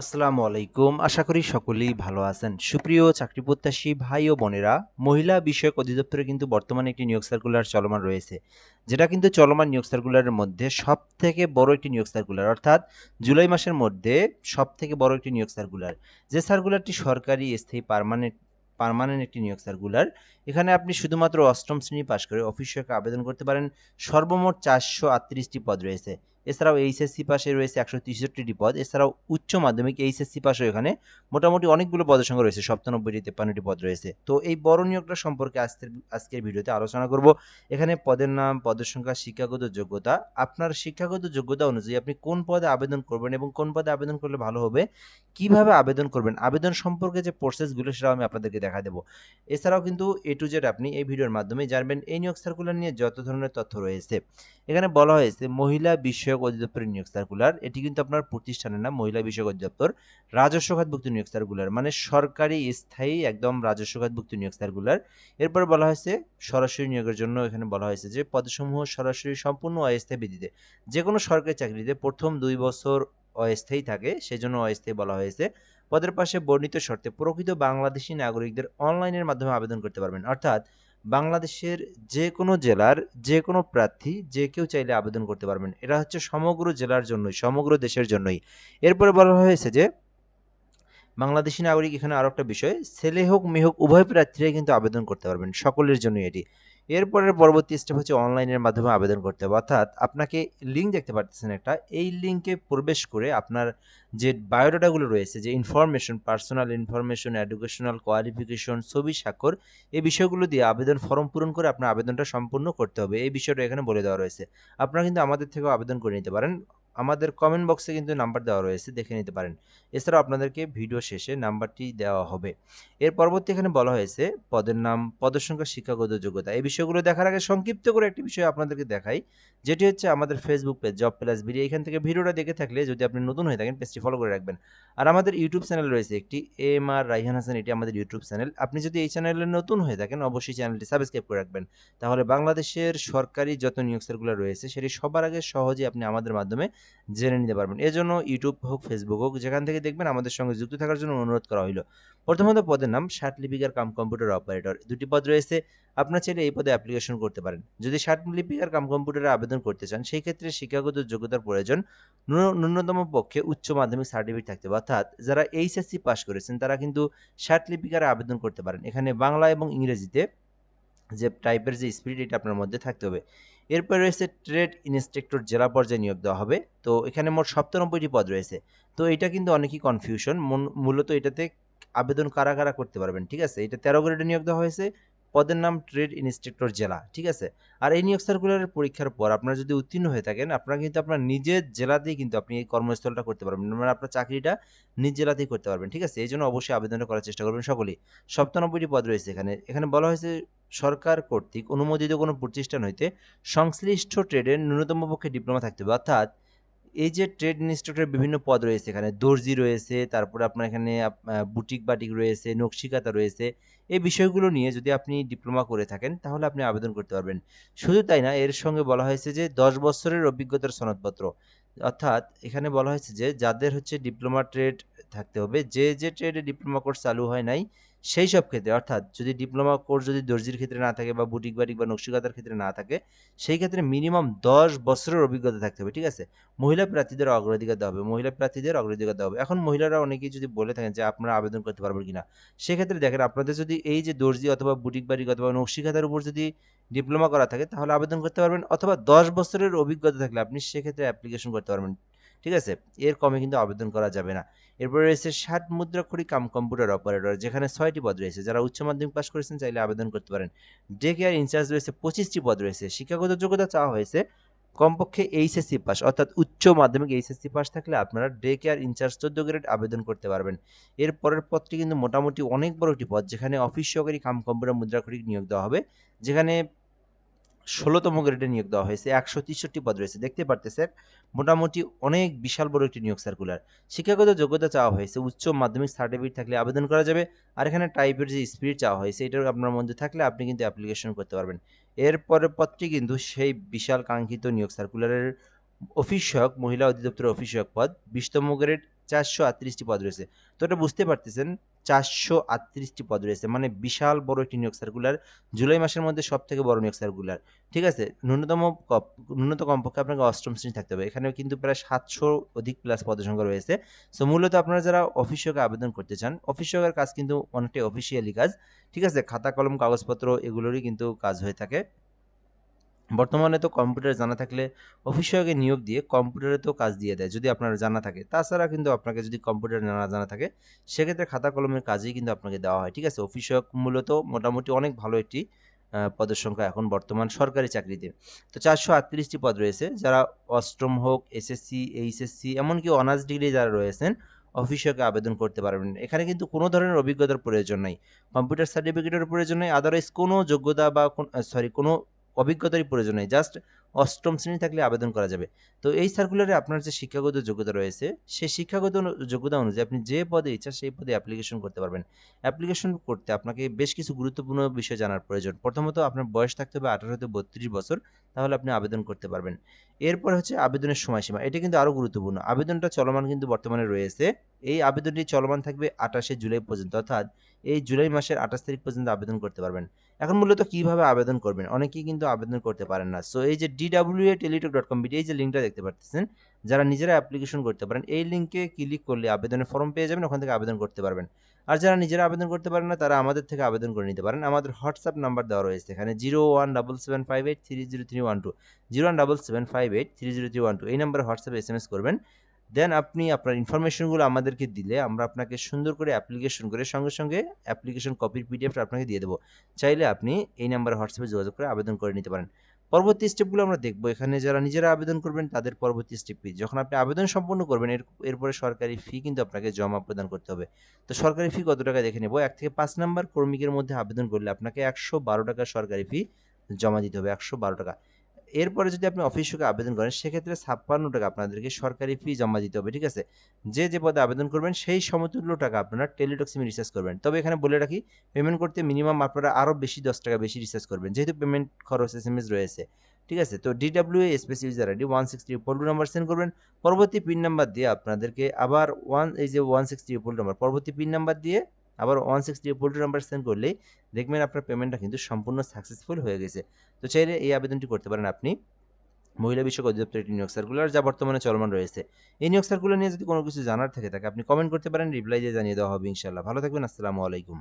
আসসালামু আলাইকুম। আশা করি সকলেই ভালো আছেন। সুপ্রিয় চাকরি প্রত্যাশী ভাই ও বোনেরা, মহিলা বিষয়ক অধিদপ্তরে কিন্তু বর্তমানে একটি নিয়োগ সার্কুলার চলমান রয়েছে। যেটা কিন্তু চলমান নিয়োগ সার্কুলারের মধ্যে সবথেকে বড় একটি নিয়োগ সার্কুলার। অর্থাৎ জুলাই মাসের মধ্যে সবথেকে বড় একটি নিয়োগ সার্কুলার। যে সার্কুলারটি সরকারি, স্থায়ী, পার্মানেন্ট একটি নিয়োগ সার্কুলার। এখানে আপনি শুধুমাত্র অষ্টম শ্রেণী পাশ করে অফিস সহায়কে আবেদন করতে পারেন। সর্বমোট ৪৩৮টি পদ রয়েছে। এছাড়াও এইচএসসি পাশে রয়েছে ১৬৩টি পদ। এছাড়াও উচ্চ মাধ্যমিক এইচএসসি পাশেও এখানে মোটামুটি অনেকগুলো পদের সংখ্যা রয়েছে। ৯৭টি ৫৩টি পদ রয়েছে। তো এই বড় নিয়োগটা সম্পর্কে আজকের ভিডিওতে আলোচনা করব। এখানে পদের নাম, পদের সংখ্যা, শিক্ষাগত যোগ্যতা, আপনার শিক্ষাগত যোগ্যতা অনুযায়ী আপনি কোন পদে আবেদন করবেন এবং কোন পদে আবেদন করলে ভালো হবে, কিভাবে আবেদন করবেন, আবেদন সম্পর্কে যে প্রসেসগুলো সেটাও আমি আপনাদেরকে দেখা দেব। এছাড়াও কিন্তু এ টু জেড আপনি এই ভিডিওর মাধ্যমে জানবেন এই নিয়োগ সার্কুলার নিয়ে যত ধরনের তথ্য রয়েছে। এখানে বলা হয়েছে মহিলা বিষয়ক অধিদপ্তরের নিয়োগ সার্কুলার। এটি কিন্তু আপনার প্রতিষ্ঠানের নাম, মহিলা বিষয়ক অধিদপ্তর, রাজস্ব খাতভুক্ত নিয়োগ সার্কুলার, মানে সরকারি স্থায়ী একদম রাজস্ব খাতভুক্ত নিয়োগ সার্কুলার। এরপর বলা হয়েছে সরাসরি নিয়োগের জন্য এখানে বলা হয়েছে যে পদসমূহ সরাসরি সম্পূর্ণ অস্থায়ী ভিত্তিতে, যে কোনো সরকারি চাকরিতে প্রথম ২ বছর অস্থায়ী থাকে, সেজন্য অস্থায়ী বলা হয়েছে। পদের পাশে বর্ণিত শর্তে প্রকৃত বাংলাদেশী নাগরিকদের অনলাইনের মাধ্যমে আবেদন করতে পারবেন। অর্থাৎ বাংলাদেশের যে কোনো জেলার যে কোনো প্রার্থী যে কেউ চাইলে আবেদন করতে পারবেন। এটা হচ্ছে সমগ্র জেলার জন্যই, সমগ্র দেশের জন্যই। এরপরে বলা হয়েছে যে বাংলাদেশী নাগরিক, এখানে আরো একটা বিষয়, ছেলে হোক মেয়ে হোক উভয় প্রার্থীরাই কিন্তু আবেদন করতে পারবেন, সকলের জন্যই এটি। এরপরের পরবর্তী স্টেপ হচ্ছে অনলাইনের মাধ্যমে আবেদন করতে হবে। অর্থাৎ আপনাকে লিঙ্ক দেখতে পাচ্ছেন একটা, এই লিঙ্কে প্রবেশ করে আপনার যে বায়োডাটাগুলো রয়েছে, যে information, personal information, educational qualification, ছবি, স্বাক্ষর, এই বিষয়গুলো দিয়ে আবেদন ফর্ম পূরণ করে আপনার আবেদনটা সম্পূর্ণ করতে হবে। এই বিষয়টা এখানে বলে দেওয়া রয়েছে। আপনারা কিন্তু আমাদের থেকেও আবেদন করে নিতে পারেন। আমাদের কমেন্ট বক্সে কিন্তু নাম্বার দেওয়া রয়েছে, দেখে নিতে পারেন। এছাড়াও আপনাদেরকে ভিডিও শেষে নাম্বারটি দেওয়া হবে। এর পরবর্তী এখানে বলা হয়েছে পদের নাম, পদের সংখ্যা, শিক্ষাগত যোগ্যতা। এই বিষয়গুলো দেখার আগে সংক্ষিপ্ত করে একটি বিষয় আপনাদেরকে দেখাই, যেটি হচ্ছে আমাদের Facebook page job plus BD. এখান থেকে ভিডিওটা দেখে থাকলে যদি আপনি নতুন হয়ে থাকেন পেজটি ফলো করে রাখবেন। আর আমাদের ইউটিউব চ্যানেল রয়েছে একটি, এম আর রাইহান হাসান, এটি আমাদের ইউটিউব চ্যানেল। আপনি যদি এই চ্যানেলে নতুন হয়ে থাকেন অবশ্যই চ্যানেলটি সাবস্ক্রাইব করে রাখবেন। তাহলে বাংলাদেশের সরকারি যত নিয়োগ সার্কুলার রয়েছে সেটি সবার আগে সহজেই আপনি আমাদের মাধ্যমে জেনে নিতে পারবেন। এজন্য ইউটিউব হোক, ফেসবুক হোক, যেখান থেকে দেখবেন আমাদের সঙ্গে যুক্ত থাকার জন্য অনুরোধ করা হইল। প্রথমত পদের নাম ষাট লিপিকার কাম কম্পিউটার অপারেটর। ২টি পদ রয়েছে। আপনার চাইলে এই পদে অ্যাপ্লিকেশন করতে পারেন। যদি ষাট লিপিকার কাম কম্পিউটারে আবেদন করতে চান, সেই ক্ষেত্রে শিক্ষাগত যোগ্যতার প্রয়োজন। ন্যূনতম পক্ষে উচ্চ মাধ্যমিক সার্টিফিকেট থাকতে হবে। অর্থাৎ যারা এইচএসসি পাস করেছেন তারা কিন্তু ষাট লিপিকারে আবেদন করতে পারেন। এখানে বাংলা এবং ইংরেজিতে যে টাইপের যে স্পিড, এটা আপনার মধ্যে থাকতে হবে। এরপরে রয়েছে ট্রেড ইন্সট্রাক্টর, জেলা পর্যায়ে নিয়োগ দেওয়া হবে। তো এখানে মোট ৯৭টি পদ রয়েছে। তো এটা কিন্তু অনেকই কনফিউশন। মূলত এটাতে আবেদন কারা কারা করতে পারবেন, ঠিক আছে? এটা ১৩ গ্রেডে নিয়োগ দেওয়া হয়েছে। পদের নাম ট্রেড ইন্সট্রাক্টর জেলা, ঠিক আছে? আর এই নিয়োগ সার্কুলারের পরীক্ষার পর আপনারা যদি উত্তীর্ণ হয়ে থাকেন, আপনারা কিন্তু আপনার নিজের জেলাতেই কিন্তু আপনি এই কর্মস্থলটা করতে পারবেন। মানে আপনার চাকরিটা নিজ জেলাতেই করতে পারবেন, ঠিক আছে? এইজন্য অবশ্যই আবেদনটা করার চেষ্টা করবেন সকলেই। ৯৭টি পদ রয়েছে এখানে। এখানে বলা হয়েছে সরকার কর্তৃক অনুমোদিত কোনো প্রতিষ্ঠান হইতে সংশ্লিষ্ট ট্রেডের ন্যূনতম পক্ষে ডিপ্লোমা থাকতে হবে। অর্থাৎ এই যে ট্রেড ইনস্টিটিউটের বিভিন্ন পদ রয়েছে, এখানে দর্জি রয়েছে, তারপরে আপনার এখানে বুটিক বাটিক রয়েছে, নকশিকাঁথা রয়েছে। এই বিষয়গুলো নিয়ে যদি আপনি ডিপ্লোমা করে থাকেন তাহলে আপনি আবেদন করতে পারবেন। শুধু তাই না, এর সঙ্গে বলা হয়েছে যে ১০ বছরের অভিজ্ঞতার সনদপত্র। অর্থাৎ এখানে বলা হয়েছে যে যাদের হচ্ছে ডিপ্লোমা ট্রেড থাকতে হবে, যে ট্রেডে ডিপ্লোমা কোর্স চালু হয় নাই সেই সব ক্ষেত্রে। অর্থাৎ যদি ডিপ্লোমা কোর্স যদি দর্জির ক্ষেত্রে না থাকে বা বুটিক বাটিক বা নকশিকাঁথার ক্ষেত্রে না থাকে, সেই ক্ষেত্রে মিনিমাম ১০ বছরের অভিজ্ঞতা থাকতে হবে, ঠিক আছে? মহিলা প্রার্থীদের অগ্রাধিকার দেওয়া হবে, মহিলা প্রার্থীদের অগ্রাধিকার দেওয়া হবে। এখন মহিলারা অনেকেই যদি বলে থাকেন যে আপনারা আবেদন করতে পারবেন কিনা, সেক্ষেত্রে দেখেন আপনাদের যদি এই যে দর্জি অথবা বুটিক বাটিক অথবা নকশিকাঁথার উপর যদি ডিপ্লোমা করা থাকে তাহলে আবেদন করতে পারবেন, অথবা ১০ বছরের অভিজ্ঞতা থাকলে আপনি সেক্ষেত্রে অ্যাপ্লিকেশন করতে পারবেন, ঠিক আছে? এর কমে কিন্তু আবেদন করা যাবে না। এরপরে রয়েছে ষাট মুদ্রাক্ষরিক কাম কম্পিউটার অপারেটর, যেখানে ৬টি পদ রয়েছে। যারা উচ্চ মাধ্যমিক পাস করেছেন চাইলে আবেদন করতে পারেন। ডে কেয়ার ইনচার্জ রয়েছে, ২৫টি পদ রয়েছে। শিক্ষাগত যোগ্যতা চাওয়া হয়েছে কমপক্ষে এইচএসসি পাস, অর্থাৎ উচ্চ মাধ্যমিক এইচএসসি পাস থাকলে আপনারা ডে কেয়ার ইনচার্জ ১৪ গ্রেড আবেদন করতে পারবেন। এর পরের পদটি কিন্তু মোটামুটি অনেক বড় একটি পদ, যেখানে অফিস সহকারী কাম কম্পিউটার মুদ্রাক্ষরিক নিয়োগ দেওয়া হবে, যেখানে ১৬তম গ্রেডে নিয়োগ দেওয়া হয়েছে। ১৬৩ পদ রয়েছে। দেখতে পারতেছেন মোটামুটি অনেক বিশাল বড় একটি নিয়োগ সার্কুলার। শিক্ষাগত যোগ্যতা চাওয়া হয়েছে উচ্চ মাধ্যমিক সার্টিফিকেট থাকলে আবেদন করা যাবে। আর এখানে টাইপের যে স্পিড চাওয়া হয়েছে এটাও আপনার মধ্যে থাকলে আপনি কিন্তু অ্যাপ্লিকেশন করতে পারবেন। এর পরের পদটি কিন্তু সেই বিশাল কাঙ্ক্ষিত নিয়োগ সার্কুলারের অফিস সহায়ক, মহিলা অধিদপ্তরের অফিস সহায়ক পদ, ২০তম গ্রেড, 438টি পদ রয়েছে। তো এটা বুঝতে পারতেছেন 438টি পদ রয়েছে, মানে বিশাল বড় একটি নিয়োগ সার্কুলার, জুলাই মাসের মধ্যে সবথেকে বড় নিয়োগ সার্কুলার। ঠিক আছে? ন্যূনতম কমপক্ষে আপনাকে 8ম শ্রেণী থাকতে হবে। এখানেও কিন্তু প্রায় 700 অধিক প্লাস পদের সংখ্যা রয়েছে। সো মূলত আপনারা যারা অফিস সহকারে আবেদন করতে চান, অফিস সহকারের কাজ কিন্তু অনেকটাই অফিসিয়ালি কাজ। ঠিক আছে? খাতা কলম কাগজপত্র এগুলোরই কিন্তু কাজ হয়ে থাকে। বর্তমানে তো কম্পিউটার জানা থাকলে অফিস সহকারে নিয়োগ দিয়ে কম্পিউটারে তো কাজ দিয়ে দেয় যদি আপনার জানা থাকে। তাছাড়া কিন্তু আপনাকে যদি কম্পিউটার না জানা থাকে, সেক্ষেত্রে খাতা কলমের কাজই কিন্তু আপনাকে দেওয়া হয়। ঠিক আছে? অফিস সহায়ক মূলত মোটামুটি অনেক ভালো একটি পদের সংখ্যা এখন বর্তমান সরকারি চাকরিতে। তো 438টি পদ রয়েছে। যারা অষ্টম হোক, এসএসসি, এইচএসসি এমনকি অনার্স ডিগ্রি যারা রয়েছেন, অফিস সহায়কে আবেদন করতে পারবেন। এখানে কিন্তু কোনো ধরনের অভিজ্ঞতার প্রয়োজন নাই। কম্পিউটার সার্টিফিকেটের প্রয়োজন নেই। আদারওয়াইজ কোনো যোগ্যতা বা কোনো অভিজ্ঞতারই প্রয়োজন নেই। জাস্ট 8ম শ্রেণী থাকলে আবেদন করা যাবে। তো এই সার্কুলারে আপনার যে শিক্ষাগত যোগ্যতা রয়েছে, সেই শিক্ষাগত যোগ্যতা অনুযায়ী আপনি যে পদে ইচ্ছা সেই পদে অ্যাপ্লিকেশন করতে পারবেন। অ্যাপ্লিকেশন করতে আপনাকে বেশ কিছু গুরুত্বপূর্ণ বিষয় জানার প্রয়োজন। প্রথমত আপনার বয়স থাকতে হবে 18 হতে 32 বছর, তাহলে আপনি আবেদন করতে পারবেন। এরপর হচ্ছে আবেদনের সময়সীমা। এটা কিন্তু আরও গুরুত্বপূর্ণ। আবেদনটা চলমান কিন্তু বর্তমানে রয়েছে। এই আবেদনটি চলমান থাকবে 28শে জুলাই পর্যন্ত, অর্থাৎ এই জুলাই মাসের 28 তারিখ পর্যন্ত আবেদন করতে পারবেন। এখন মূলত কিভাবে আবেদন করবেন? অনেকেই কিন্তু আবেদন করতে পারেন না। সো এই যে dwa.teletalk.com এই যে লিঙ্কটা দেখতে পারতেছেন, যারা নিজেরা অ্যাপ্লিকেশন করতে পারেন, এই লিঙ্কে ক্লিক করলে আবেদনের ফর্ম পেয়ে যাবেন, ওখান থেকে আবেদন করতে পারবেন। আর যারা নিজেরা আবেদন করতে পারেন না, তারা আমাদের থেকে আবেদন করে নিতে পারেন। আমাদের হোয়াটসঅ্যাপ নাম্বার দেওয়া রয়েছে এখানে 017758300312, 017758300312, এই নাম্বারে হোয়াটসঅ্যাপে এসএমএস করবেন। দেন আপনি আপনার ইনফরমেশনগুলো আমাদেরকে দিলে আমরা আপনাকে সুন্দর করে অ্যাপ্লিকেশন করে সঙ্গে সঙ্গে অ্যাপ্লিকেশন কপির পিডিএফটা আপনাকে দিয়ে দেবো। চাইলে আপনি এই নাম্বারে হোয়াটসঅ্যাপে যোগাযোগ করে আবেদন করে নিতে পারেন। পরবর্তী স্টেপগুলো আমরা দেখব। এখানে যারা নিজেরা আবেদন করবেন তাদের পরবর্তী স্টেপ কি? যখন আপনি আবেদন সম্পূর্ণ করবেন এরপরে সরকারি ফি কিন্তু আপনাকে জমা প্রদান করতে হবে। তো সরকারি ফি কত টাকা দেখে নেব। 1 থেকে 5 নাম্বার কর্মীকের মধ্যে আবেদন করলে আপনাকে 112 টাকা সরকারি ফি জমা দিতে হবে, 112 টাকা। এরপরে যদি আপনি অফিস সহকারে আবেদন করেন, সেক্ষেত্রে 56 টাকা আপনাদেরকে সরকারি ফি জমা দিতে হবে। ঠিক আছে? যে পদে আবেদন করবেন সেই সমতুল্য টাকা আপনারা টেলিটক সিমে রিচার্জ করবেন। তবে এখানে বলে রাখি, পেমেন্ট করতে মিনিমাম আপনারা আরও বেশি 10 টাকা বেশি রিচার্জ করবেন, যেহেতু পেমেন্ট খরচ এসএমএস রয়েছে। ঠিক আছে? তো DWA space user ID 163 number send করবেন। পরবর্তী পিন নাম্বার দিয়ে আপনাদেরকে আবার এই যে 163 নাম্বার, পরবর্তী পিন নাম্বার দিয়ে আবার 163 নাম্বার সেন্ড করলেই দেখবেন আপনার পেমেন্টটা কিন্তু সম্পূর্ণ সাকসেসফুল হয়ে গেছে। তো চাইলে এই আবেদনটি করতে পারেন আপনি মহিলা বিষয়ক অধিদপ্তরের একটি নিয়োগ সার্কুলার, যা বর্তমানে চলমান রয়েছে। এই নিয়োগ সার্কুলার নিয়ে যদি কোনো কিছু জানার থাকে আপনি কমেন্ট করতে পারেন, রিপ্লাই দিয়ে জানিয়ে দেওয়া হবে ইনশাআল্লাহ। ভালো থাকবেন। আসসালামু আলাইকুম।